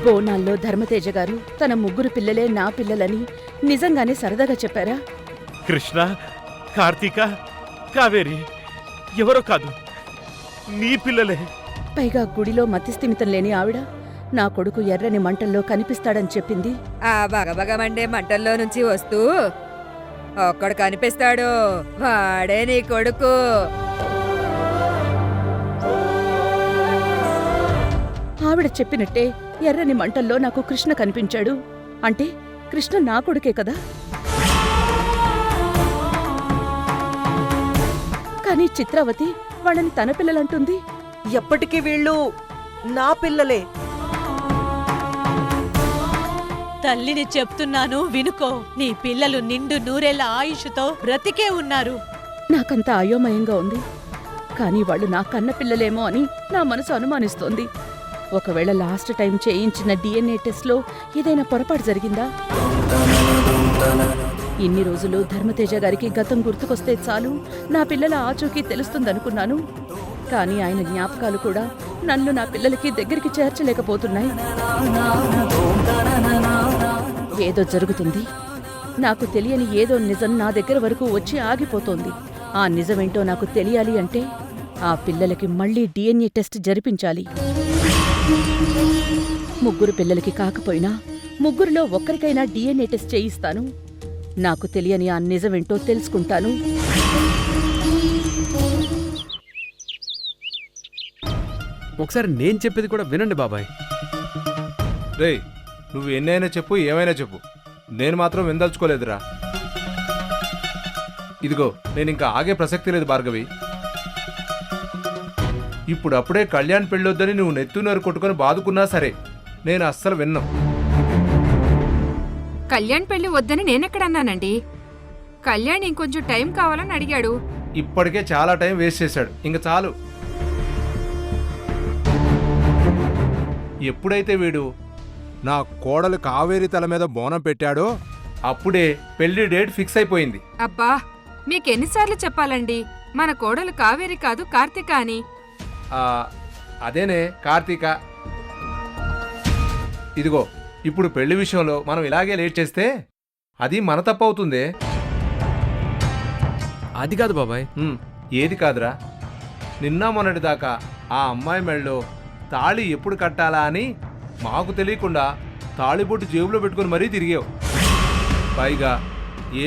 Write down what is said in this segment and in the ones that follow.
బోనాల్లో ధర్మతేజ గారు తన ముగ్గురు పిల్లలే నా పిల్లలని నిజంగానే సరదాగా చెప్పారా? కృష్ణ, కార్తీక, కావేరి ఎవరో కాదు, నీ పిల్లలే. పైగా గుడిలో మతిస్థిమితం లేని ఆవిడ నా కొడుకు ఎర్రని మంటల్లో కనిపిస్తాడని చెప్పింది. ఆ బగబగమండే మంటల్లో నుంచి వస్తూ ఒక్కడు కనిపిస్తాడు, వాడే నీ కొడుకు. ఆవిడ చెప్పినట్టే ఎర్రని మంటల్లో నాకు కృష్ణ కనిపించాడు. అంటే కృష్ణ నా కొడుకే కదా. కానీ చిత్రావతి వాళ్ళని తన పిల్లలంటుంది. ఎప్పటికీ వీళ్ళు నా పిల్లలే. తల్లిని చెప్తున్నాను వినుకో, నీ పిల్లలు నిండు నూరేళ్ల ఆయుష్తో బ్రతికే ఉన్నారు. నాకంత అయోమయంగా ఉంది. కానీ వాళ్ళు నా కన్న పిల్లలేమో అని నా మనసు అనుమానిస్తోంది. ఒకవేళ లాస్ట్ టైం చేయించిన DNA టెస్ట్లో ఏదైనా పొరపాటు జరిగిందా? ఇన్ని రోజులు ధర్మతేజ గారికి గతం గుర్తుకొస్తే చాలు నా పిల్లల ఆచూకీ తెలుస్తుందనుకున్నాను. కానీ ఆయన జ్ఞాపకాలు కూడా నన్ను నా పిల్లలకి దగ్గరికి చేర్చలేకపోతున్నాయి. ఏదో జరుగుతుంది. నాకు తెలియని ఏదో నిజం నా దగ్గర వరకు వచ్చి ఆగిపోతోంది. ఆ నిజమేంటో నాకు తెలియాలి అంటే ఆ పిల్లలకి మళ్ళీ DNA టెస్ట్ జరిపించాలి. ముగ్గురు పిల్లలకి కాకపోయినా ముగ్గురులో ఒక్కరికైనా DNA టెస్ట్ చేయిస్తాను. నాకు తెలియని ఆ నిజమేంటో తెలుసుకుంటాను. ఒకసారి నేను చెప్పేది కూడా వినండి బాబాయ్. రేయ్, నువ్వు ఎన్నైనా చెప్పు, ఏమైనా చెప్పు, నేను మాత్రం విందల్చుకోలేదురా. ఇదిగో, నేను ఇంకా ఆగే ప్రసక్తి లేదు భార్గవి. ఇప్పుడు అప్పుడే కళ్యాణ్ పెళ్ళొద్దని నువ్వు నెత్తునరు కొట్టుకొని బాదుకున్నా సరే నేను అస్సలు విన్నాం. కళ్యాణ్ పెళ్లి వద్దని నేనెక్కడన్నానండి? కళ్యాణ్ ఇంకొంచెం టైం కావాలని అడిగాడు. ఇప్పటికే చాలా టైం వేస్ట్ చేశాడు, ఇంక చాలు. ఎప్పుడైతే వీడు నా కోడలు కావేరి తల మీద బోనం పెట్టాడో అప్పుడే పెళ్లి డేట్ ఫిక్స్ అయిపోయింది. అబ్బా, మీకెన్నిసార్లు చెప్పాలండి మన కోడలు కావేరి కాదు కార్తీక అని? అదేనే కార్తీక. ఇదిగో, ఇప్పుడు పెళ్లి విషయంలో మనం ఇలాగే లేట్ చేస్తే అది మన తప్పు అవుతుందే. అది కాదు బాబాయ్. ఏది కాదురా, నిన్న మొన్నటిదాకా ఆ అమ్మాయి మెళ్ళలో తాళి ఎప్పుడు కట్టాలా అని మాకు తెలియకుండా తాళిబొట్టు జేబులో పెట్టుకుని మరీ తిరిగావు. పైగా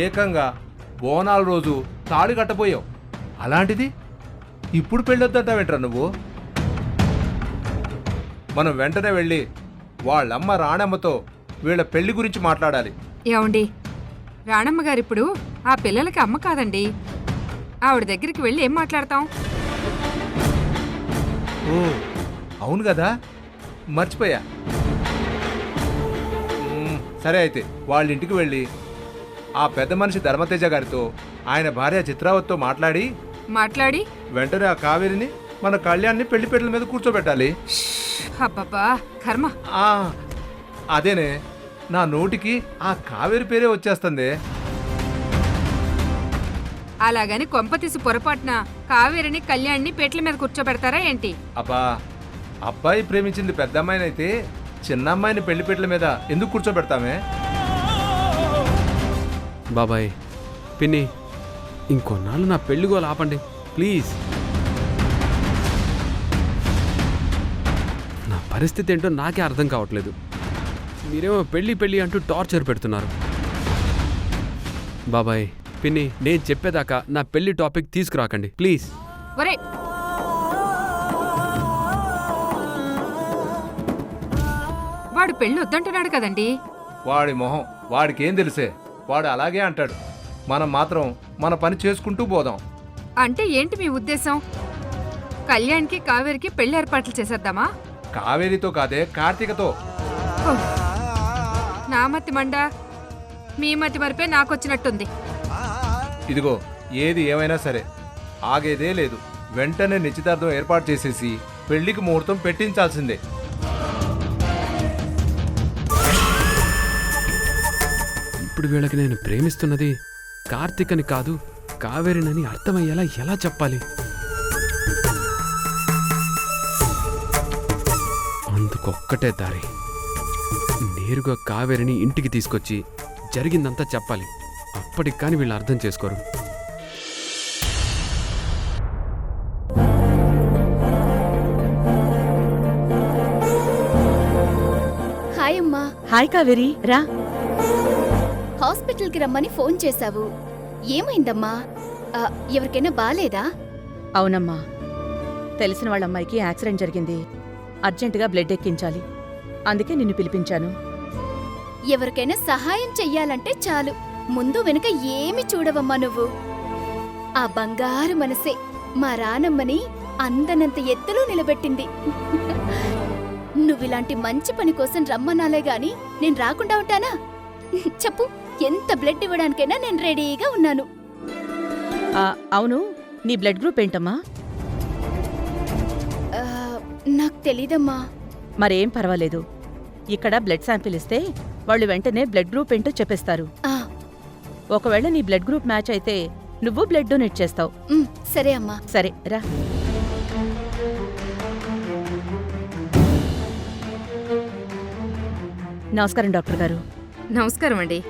ఏకంగా బోనాల రోజు తాళి కట్టపోయావు. అలాంటిది ఇప్పుడు పెళ్ళొద్దంటావేంట్రా నువ్వు? మనం వెంటనే వెళ్ళి వాళ్ళమ్మ రాణమ్మతో వీళ్ళ పెళ్లి గురించి మాట్లాడాలి. ఏమండి, రాణమ్మ గారిప్పుడు ఆ పిల్లలకి అమ్మ కాదండి. ఆవిడ దగ్గరికి వెళ్ళి ఏం మాట్లాడతాం? ఓ అవును కదా, మర్చిపోయా. సరే అయితే వాళ్ళ ఇంటికి వెళ్ళి ఆ పెద్ద మనిషి ధర్మతేజ గారితో ఆయన భార్య చిత్రావతితో మాట్లాడి వెంటనే ఆ కావేరిని మన కళ్యాణ్ని పెళ్లిపేటల మీద కూర్చోబెట్టాలి. అబ్బబ్బా కర్మ. అదేనే, నా నోటికి ఆ కావేరి పేరే వచ్చేస్తుంది. అలాగని కొంపతీసి పొరపాటున కావేరిని కళ్యాణ్ని పేట్ల మీద కూర్చోబెడతారా ఏంటి? అబ్బా, అబ్బాయి ప్రేమించింది పెద్ద అమ్మాయిని అయితే చిన్న అమ్మాయిని పెళ్లిపేటల మీద ఎందుకు కూర్చోబెడతామే? బాబాయ్, పిన్ని, ఇంకొన్నాళ్ళు నా పెళ్లి గోలు ఆపండి ప్లీజ్. నా పరిస్థితి ఏంటో నాకే అర్థం కావట్లేదు. మీరేమో పెళ్ళి అంటూ టార్చర్ పెడుతున్నారు. బాబాయ్, పిన్ని, నేను చెప్పేదాకా నా పెళ్లి టాపిక్ తీసుకురాకండి ప్లీజ్. ఒరే, వాడు పెళ్లి వద్దంటున్నాడు కదండి. వాడి మొహం వాడికేం తెలిసే, వాడు అలాగే అంటాడు. మనం మాత్రం మన పని చేసుకుంటూ పోదాం. అంటే ఏంటి మీ ఉద్దేశం? కళ్యాణ్కి కావేరికి పెళ్లి ఏర్పాట్లు చేసేద్దామా? కావేరితో కాదే, కార్తీకతో. నామతి మండ, మీ మతి మరిపే నాకొచ్చినట్టుంది. ఇదిగో ఏది ఏమైనా సరే ఆగేదే లేదు. వెంటనే నిశ్చితార్థం ఏర్పాటు చేసేసి పెళ్లికి ముహూర్తం పెట్టించాల్సిందే. ఇప్పుడు వీళ్ళకి నేను ప్రేమిస్తున్నది కార్తీకని కాదు కావేరినని అర్థమయ్యేలా ఎలా చెప్పాలి? అందుకొక్కటే దారి. నేరుగా కావేరిని ఇంటికి తీసుకొచ్చి జరిగిందంతా చెప్పాలి. అప్పటికి కానీ వీళ్ళు అర్థం చేసుకోరు. హాయ్ అమ్మా. హాయ్ కావేరి, రా. హాస్పిటల్కి రమ్మని ఫోన్ చేశావు. ఏమైందమ్మా? ఎవరికైనా బాలేదా? అవునమ్మా, తెలిసిన వాళ్ళ అమ్మాయికి యాక్సిడెంట్ జరిగింది. అర్జెంటుగా బ్లడ్ ఎక్కించాలి. అందుకే నిన్ను పిలిపించాను. ఎవరికైనా సహాయం చెయ్యాలంటే చాలు, ముందు వెనుక ఏమి చూడవమ్మా నువ్వు. ఆ బంగారు మనసే మా రానమ్మని అందనంత ఎత్తులో నిలబెట్టింది. నువ్విలాంటి మంచి పని కోసం రమ్మనాలే గాని నేను రాకుండా ఉంటానా? చెప్పు, ఎంత బ్లడ్ ఇవ్వడానికైనా నేను రెడీగా ఉన్నాను. అవును, నీ బ్లడ్ గ్రూప్ ఏంటమ్మా? నాకు తెలీదమ్మా. మరేం పర్వాలేదు. ఇక్కడ బ్లడ్ శాంపిల్ ఇస్తే వాళ్ళు వెంటనే బ్లడ్ గ్రూప్ ఏంటో చెప్పేస్తారు. ఒకవేళ నీ బ్లడ్ గ్రూప్ మ్యాచ్ అయితే నువ్వు బ్లడ్ డొనేట్ చేస్తావు. సరే అమ్మా. సరే, రా. నమస్కారం డాక్టర్ గారు. నమస్కారం అండి.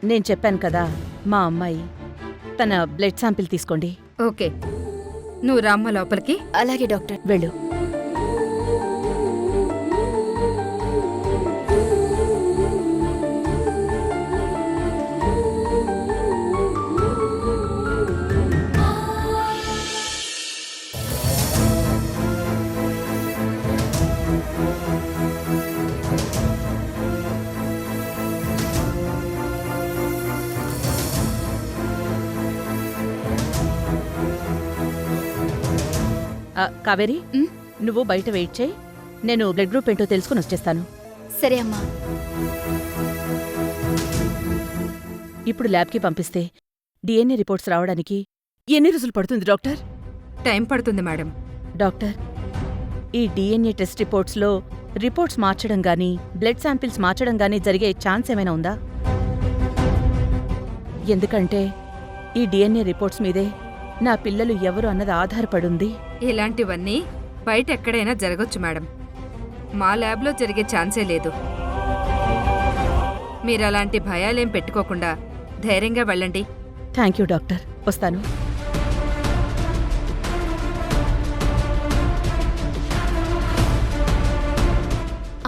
నేను చెప్పాను కదా, మా అమ్మాయి, తన బ్లడ్ శాంపిల్ తీసుకోండి. ఓకే, నువ్వు రామ్మ లోపలికి. అలాగే డాక్టర్. వెళ్ళు. కావేరి, నువ్వు బయట వెయిట్ చేయి. నేను బ్లడ్ గ్రూప్ ఏంటో తెలుసుకుని వచ్చేస్తాను. సరే అమ్మా. ఇప్పుడు ల్యాబ్కి పంపిస్తే డిఎన్ఏ రిపోర్ట్స్ రావడానికి ఎన్ని రోజులు పడుతుంది డాక్టర్? టైం పడుతుంది మేడం. డాక్టర్, ఈ డిఎన్ఏ టెస్ట్ రిపోర్ట్స్ మార్చడం గానీ బ్లడ్ శాంపిల్స్ మార్చడం గానీ జరిగే ఛాన్స్ ఏమైనా ఉందా? ఎందుకంటే ఈ డిఎన్ఏ రిపోర్ట్స్ మీదే నా పిల్లలు ఎవరు అన్నది ఆధారపడుంది. ఇలాంటివన్నీ బయట ఎక్కడైనా జరగొచ్చు మేడం. మా ల్యాబ్లో జరిగే ఛాన్సే లేదు. మీరలాంటి భయాలేం పెట్టుకోకుండా ధైర్యంగా వెళ్ళండి. థ్యాంక్ యూ డాక్టర్, వస్తాను.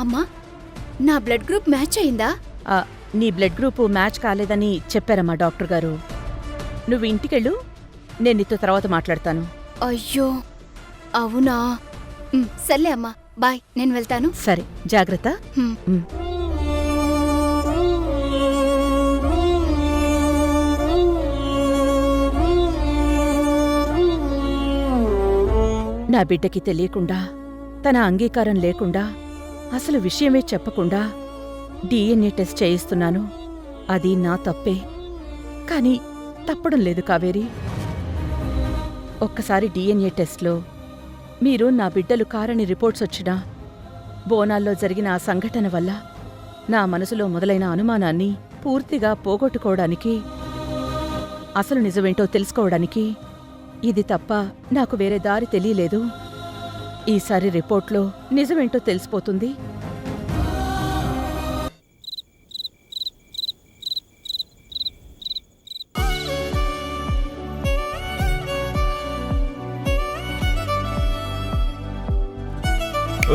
అమ్మా, నా బ్లడ్ గ్రూప్ మ్యాచ్ అయిందా? నీ బ్లడ్ గ్రూపు మ్యాచ్ కాలేదని చెప్పారమ్మా డాక్టర్ గారు. నువ్వు ఇంటికెళ్ళు, నేను నీతో తర్వాత మాట్లాడతాను. అయ్యో, అవునా? సర్లే అమ్మా, బాయ్, నేను వెళ్తాను. సరే, జాగ్రత్త. నా బిడ్డకి తెలియకుండా, తన అంగీకారం లేకుండా, అసలు విషయమే చెప్పకుండా డిఎన్ఏ టెస్ట్ చేయిస్తున్నాను. అది నా తప్పే. కానీ తప్పడం లేదు కావేరి. ఒక్కసారి డిఎన్ఏ టెస్ట్లో మీరు నా బిడ్డలు కారని రిపోర్ట్స్ వచ్చినా, బోనాల్లో జరిగిన ఆ సంఘటన వల్ల నా మనసులో మొదలైన అనుమానాన్ని పూర్తిగా పోగొట్టుకోవడానికి, అసలు నిజమేంటో తెలుసుకోవడానికి ఇది తప్ప నాకు వేరే దారి తెలియలేదు. ఈసారి రిపోర్ట్లో నిజమేంటో తెలిసిపోతుంది.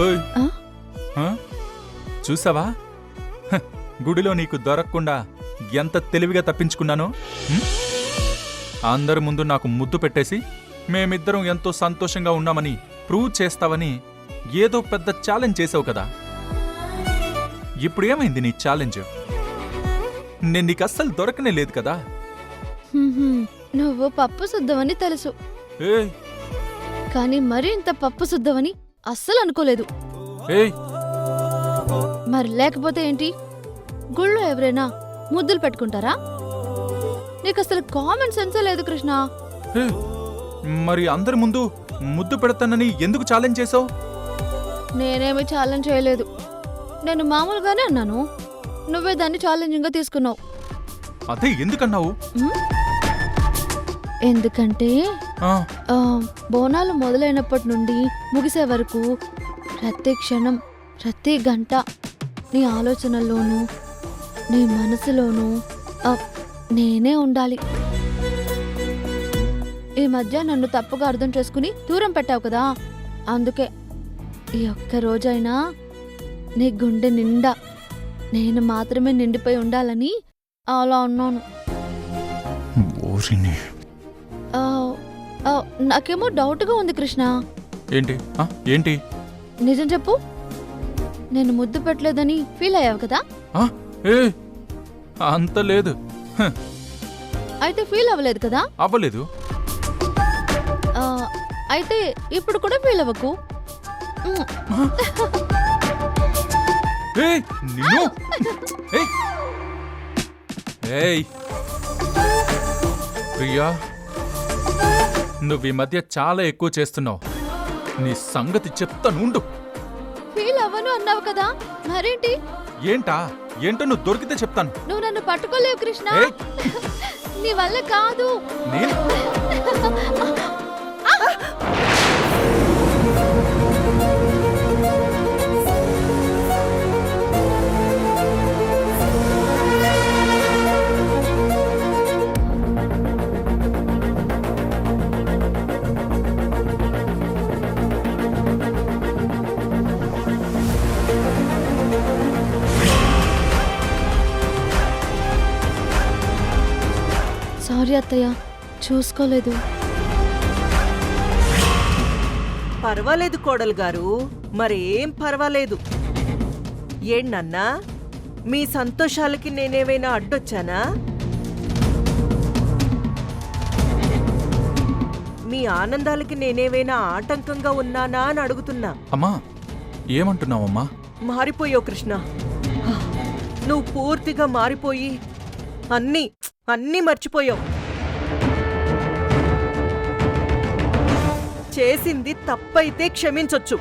ఓయ్, చూసావా? గుడిలో నీకు దొరకకుండా ఎంత తెలివిగా తప్పించుకున్నానో. అందరి ముందు నాకు ముద్దు పెట్టేసి మేమిద్దరం ఎంతో సంతోషంగా ఉన్నామని ప్రూవ్ చేస్తావని ఏదో పెద్ద ఛాలెంజ్ చేసావు కదా. ఇప్పుడేమైంది నీ ఛాలెంజ్? నేను నీకు అస్సలు దొరకనే లేదు కదా. నువ్వు పప్పు శుద్ధమని తెలుసు, కానీ మరి ఇంత పప్పు శుద్ధమని అస్సలు అనుకోలేదు. మరి లేకపోతే ఏంటి? గుళ్ళో ఎవరైనా ముద్దులు పెట్టుకుంటారా? నీకు అసలు కామన్ సెన్సే లేదు కృష్ణ. ఏ, మరి అందరి ముందు ముద్దు పెడతానని ఎందుకు ఛాలెంజ్ చేసావు? నేనేమి ఛాలెంజ్ చేయలేదు. నేను మామూలుగానే అన్నాను. నువ్వే దాన్ని ఛాలెంజింగ్ గా తీసుకున్నావు. అదే ఎందుకన్నావు? ఎందుకంటే ఆ, బోనాలు మొదలైనప్పటి నుండి ముగిసే వరకు ప్రతి క్షణం ప్రతి గంట నీ ఆలోచనల్లోనూ నీ మనసులోనూ నేనే ఉండాలి. ఈ మధ్య నన్ను తప్పుగా అర్థం చేసుకుని దూరం పెట్టావు కదా, అందుకే ఈ ఒక్క రోజైనా నీ గుండె నిండా నేను మాత్రమే నిండిపోయి ఉండాలని అలా ఉన్నాను. ఓరిని. నాకేమో డౌట్గా ఉంది కృష్ణ. ఏంటి? ఏంటి? నిజం చెప్పు, నేను ముద్దు పెట్టలేదని ఫీల్ అయ్యావు కదా? ఏ అంత లేదు. అయితే ఫీల్ అవ్వలేదు కదా? అవ్వలేదు. అయితే ఇప్పుడు కూడా ఫీల్ అవ్వకు. ఏయ్, నిన్ను! ఏయ్! ఏయ్! ప్రియా, నువ్వు ఈ మధ్య చాలా ఎక్కువ చేస్తున్నావు. నీ సంగతి చెప్తానుండు. ఫీల్ అవ్వను అన్నావు కదా, మరేంటి? ఏంటో నువ్వు దొరికితే చెప్తాను. నువ్వు నన్ను పట్టుకోలేవు కృష్ణ. ఏయ్! నీ వల్ల కాదు. నేను సారీ అత్తయ్య, చూసుకోలేదు. పర్వాలేదు కోడలు గారు, మరేం పర్వాలేదు. ఏంటన్నా, మీ సంతోషాలకి నేనేమైనా అడ్డొచ్చానా? మీ ఆనందాలకి నేనేమైనా ఆటంకంగా ఉన్నానా అని అడుగుతున్నా. అమ్మా, ఏమంటున్నావమ్మా? మారిపోయావు కృష్ణ. నువ్వు పూర్తిగా మారిపోయి అన్నీ మర్చిపోయావు. చేసింది తప్పైతే క్షమించొచ్చు,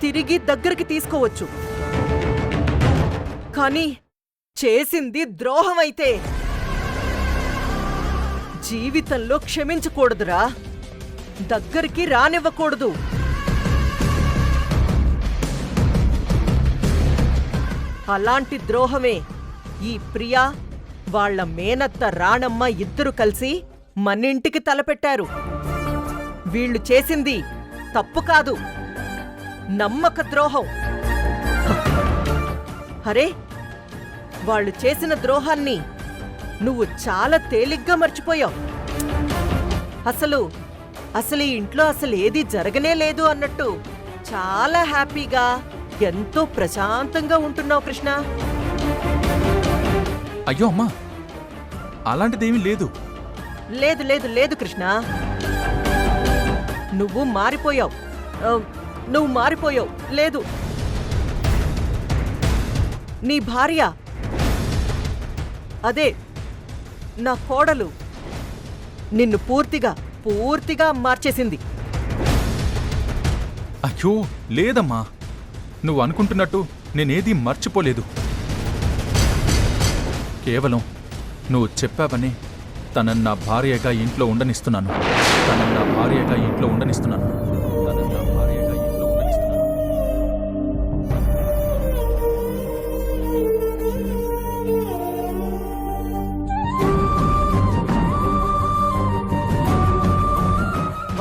తిరిగి దగ్గరికి తీసుకోవచ్చు. కానీ చేసింది ద్రోహమైతే జీవితంలో క్షమించకూడదురా, దగ్గరికి రానివ్వకూడదు. అలాంటి ద్రోహమే ఈ ప్రియా వాళ్ళ మేనత్త రాణమ్మ ఇద్దరు కలిసి మనింటికి తలపెట్టారు. వీళ్ళు చేసింది తప్పు కాదు, నమ్మక ద్రోహం. అరే, వాళ్ళు చేసిన ద్రోహాన్ని నువ్వు చాలా తేలిగ్గా మర్చిపోయావు. అసలు ఈ ఇంట్లో అసలు ఏదీ జరగనే లేదు అన్నట్టు చాలా హ్యాపీగా ఎంతో ప్రశాంతంగా ఉంటున్నావు కృష్ణ. అయ్యో అమ్మా, అలాంటిదేమీ లేదు. లేదు లేదు లేదు కృష్ణ, నువ్వు మారిపోయావు. లేదు, నీ భార్య, అదే నా కోడలు, నిన్ను పూర్తిగా మార్చేసింది. అయ్యో లేదమ్మా, నువ్వు అనుకుంటున్నట్టు నేనేదీ మర్చిపోలేదు. కేవలం నువ్వు చెప్పావని తనని నా భార్యగా ఇంట్లో ఉండనిస్తున్నాను.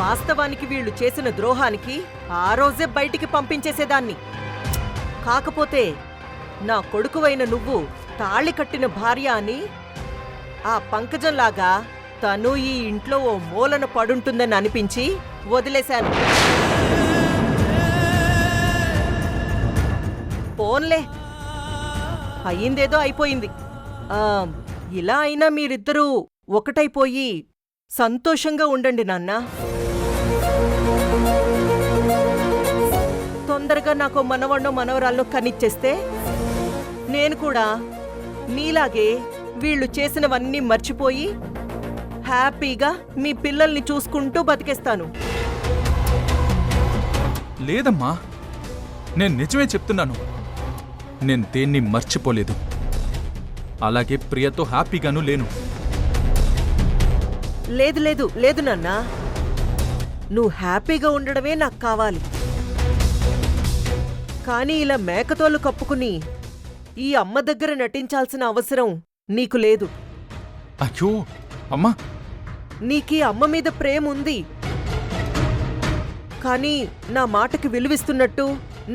వాస్తవానికి వీళ్ళు చేసిన ద్రోహానికి ఆ రోజే బయటికి పంపించేసేదాన్ని. కాకపోతే నా కొడుకువైన నువ్వు తాళి కట్టిన భార్య అని ఆ పంకజంలాగా తను ఈ ఇంట్లో ఓ మూలన పడుంటుందని అనిపించి వదిలేశాను. పోన్లే, అయ్యిందేదో అయిపోయింది. ఇలా అయినా మీరిద్దరూ ఒకటైపోయి సంతోషంగా ఉండండి నాన్నా. తొందరగా నాకు మనవణ్ణో మనవరాల్లో కనిచ్చేస్తే నేను కూడా నీలాగే వీళ్ళు చేసినవన్నీ మర్చిపోయి హ్యాపీగా మీ పిల్లల్ని చూసుకుంటూ బతికేస్తాను. లేదమ్మా, నేను నిజమే చెప్తున్నాను. నేను దేన్ని మర్చిపోలేదు. అలాగే ప్రియతో హ్యాపీగాను లేను. లేదు లేదు లేదు నాన్నా, నువ్వు హ్యాపీగా ఉండడమే నాకు కావాలి. కానీ ఇలా మేకతోలు కప్పుకుని ఈ అమ్మ దగ్గర నటించాల్సిన అవసరం నీకు లేదు. అయ్యో అమ్మా, నీకీ అమ్మ మీద ప్రేమ ఉంది, కానీ నా మాటకి విలువిస్తున్నట్టు,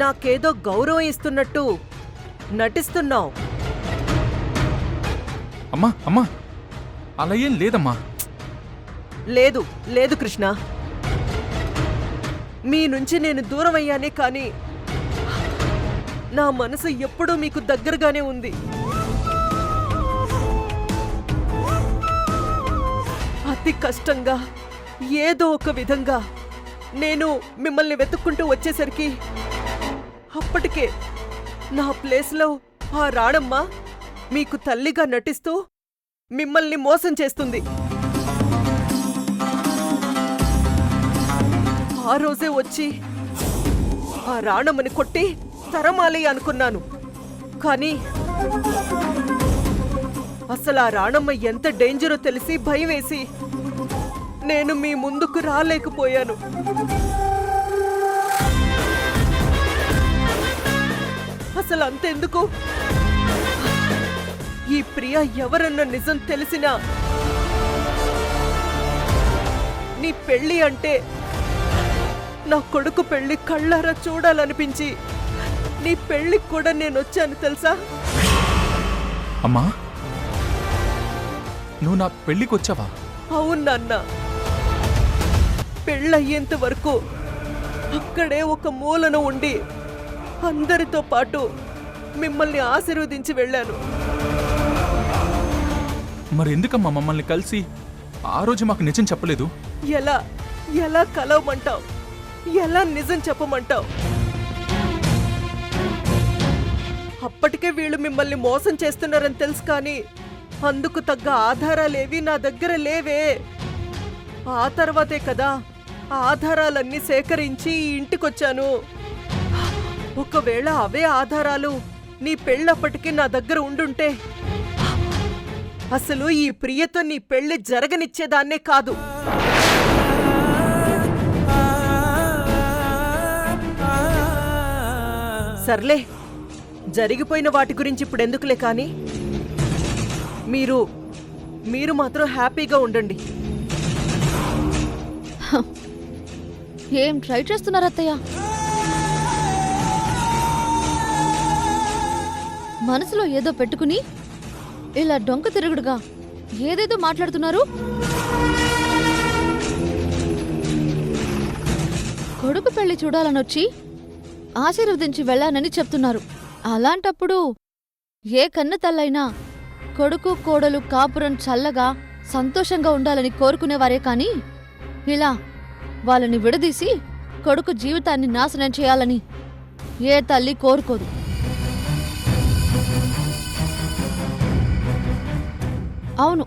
నాకేదో గౌరవం ఇస్తున్నట్టు నటిస్తున్నావు. అమ్మా అమ్మా, అలా ఏం లేదమ్మా. లేదు లేదు కృష్ణ, మీ నుంచి నేను దూరం అయ్యానే కానీ నా మనసు ఎప్పుడూ మీకు దగ్గరగానే ఉంది. అతి కష్టంగా ఏదో ఒక విధంగా నేను మిమ్మల్ని వెతుక్కుంటూ వచ్చేసరికి అప్పటికే నా ప్లేస్లో ఆ రాణమ్మ మీకు తల్లిగా నటిస్తూ మిమ్మల్ని మోసం చేస్తుంది. ఆ రోజే వచ్చి ఆ రాణమ్మని కొట్టి తరమాలి అనుకున్నాను. కానీ అసలు ఆ రాణమ్మ ఎంత డేంజరో తెలిసి భయమేసి నేను మీ ముందుకు రాలేకపోయాను. అసలు అంతెందుకు, ఈ ప్రియ ఎవరన్న నిజం తెలిసినా నీ పెళ్ళి అంటే నా కొడుకు పెళ్లి కళ్ళారా చూడాలనిపించి నీ పెళ్లికి కూడా నేనొచ్చాను తెలుసా? అమ్మా, నువ్వు నా పెళ్ళికొచ్చావా? అవును నాన్న, పెళ్ళయ్యేంత వరకు అక్కడే ఒక మూలన ఉండి అందరితో పాటు మిమ్మల్ని ఆశీర్వదించి వెళ్ళాను. మరి ఎందుకమ్మా మమ్మల్ని కలిసి ఆ రోజు మాకు నిజం చెప్పలేదు? ఎలా ఎలా కలవమంటావు, ఎలా నిజం చెప్పమంటావు? అప్పటికే వీళ్ళు మిమ్మల్ని మోసం చేస్తున్నారని తెలుసు, కానీ అందుకు తగ్గ ఆధారాలేవి నా దగ్గర లేవే. ఆ తర్వాతే కదా ఆధారాలన్నీ సేకరించి ఈ ఇంటికొచ్చాను. ఒకవేళ అవే ఆధారాలు నీ పెళ్ళప్పటికీ నా దగ్గర ఉండుంటే అసలు ఈ ప్రియతో నీ పెళ్లి జరగనిచ్చేదాన్నే కాదు. సర్లే, జరిగిపోయిన వాటి గురించి ఇప్పుడెందుకులే, కానీ మీరు మాత్రం హ్యాపీగా ఉండండి. ఏం ట్రై చేస్తున్నారు అత్తయ్య? మనసులో ఏదో పెట్టుకుని ఇలా డొంక తిరుగుడుగా ఏదేదో మాట్లాడుతున్నారు. కొడుకు పెళ్లి చూడాలనొచ్చి ఆశీర్వదించి వెళ్ళానని చెప్తున్నారు. అలాంటప్పుడు ఏ కన్న తల్లైనా కొడుకు కోడలు కాపురం చల్లగా సంతోషంగా ఉండాలని కోరుకునేవారే కాని ఇలా వాళ్ళని విడదీసి కొడుకు జీవితాన్ని నాశనం చేయాలని ఏ తల్లి కోరుకోదు. అవును,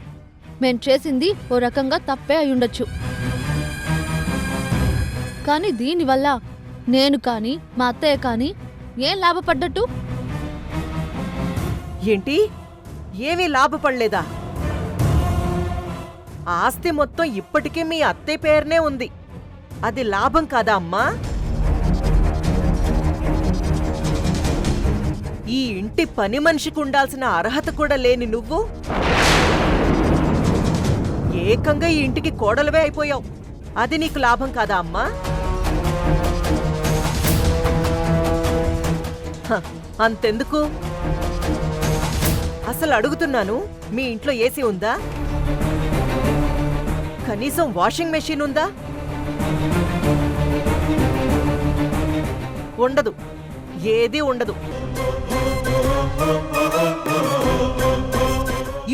మేం చేసింది ఓ రకంగా తప్పే అయ్యుండొచ్చు, కానీ దీనివల్ల నేను కాని మా అత్తయ్య కాని ఏం లాభపడ్డట్టు? ఏంటి, ఏమీ లాభపడలేదా? ఆస్తి మొత్తం ఇప్పటికీ మీ అత్తయ్య పేరునే ఉంది. అది లాభం కాదా అమ్మా? ఈ ఇంటి పని మనిషికి ఉండాల్సిన అర్హత కూడా లేని నువ్వు ఏకంగా ఈ ఇంటికి కోడలువే అయిపోయావు. అది నీకు లాభం కాదా అమ్మా? అంతెందుకు, అసలు అడుగుతున్నాను, మీ ఇంట్లో ఏసీ ఉందా? కనీసం వాషింగ్ మెషిన్ ఉందా? ఉండదు, ఏదీ ఉండదు.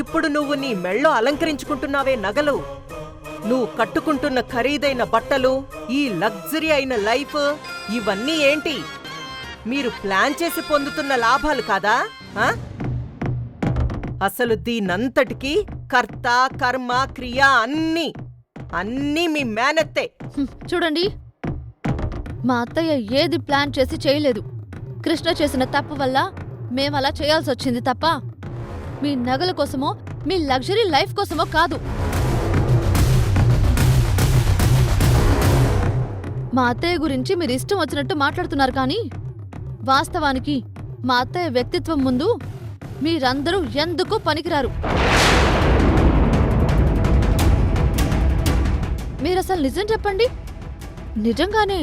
ఇప్పుడు నువ్వు నీ మెళ్ళో అలంకరించుకుంటున్నావే నగలు, నువ్వు కట్టుకుంటున్న ఖరీదైన బట్టలు, ఈ లగ్జరీ అయిన లైఫ్, ఇవన్నీ ఏంటి? మీరు ప్లాన్ చేసి పొందుతున్న లాభాలు కాదా? అసలు దీనంతటికీ కర్త కర్మ క్రియ అన్నీ మీ మేనత్తే. చూడండి, మా అత్తయ్య ఏది ప్లాన్ చేసి చేయలేదు. కృష్ణ చేసిన తప్పు వల్ల మేమలా చేయాల్సి వచ్చింది తప్ప మీ నగల కోసమో మీ లగ్జరీ లైఫ్ కోసమో కాదు. మా అత్తయ్య గురించి మీరు ఇష్టం వచ్చినట్టు మాట్లాడుతున్నారు కానీ వాస్తవానికి మా అత్తయ్య వ్యక్తిత్వం ముందు మీరందరూ ఎందుకు పనికిరారు. మీరసలు నిజం చెప్పండి, నిజంగానే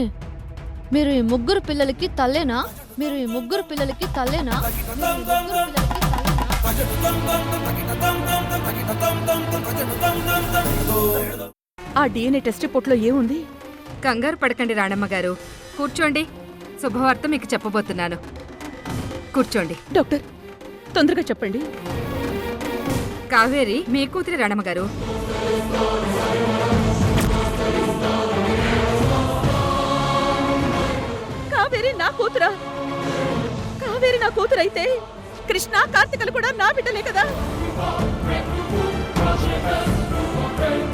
మీరు ఈ ముగ్గురు పిల్లలకి తల్లేనా? మీరు ఈ ముగ్గురు పిల్లలకి తల్లేనా? ఆ డిఎన్ఏ టెస్ట్ రిపోర్ట్లో ఏముంది? కంగారు పడకండి రాణమ్మ గారు, కూర్చోండి. శుభవార్త మీకు చెప్పబోతున్నాను. కూర్చోండి. డాక్టర్, తొందరగా చెప్పండి. కావేరి మీ కూతురి రాణమ్మ గారు. కావేరి నా కూతురా? కావేరి నా కూతురైతే కృష్ణ కార్తికలు కూడా నా బిడ్డలే కదా?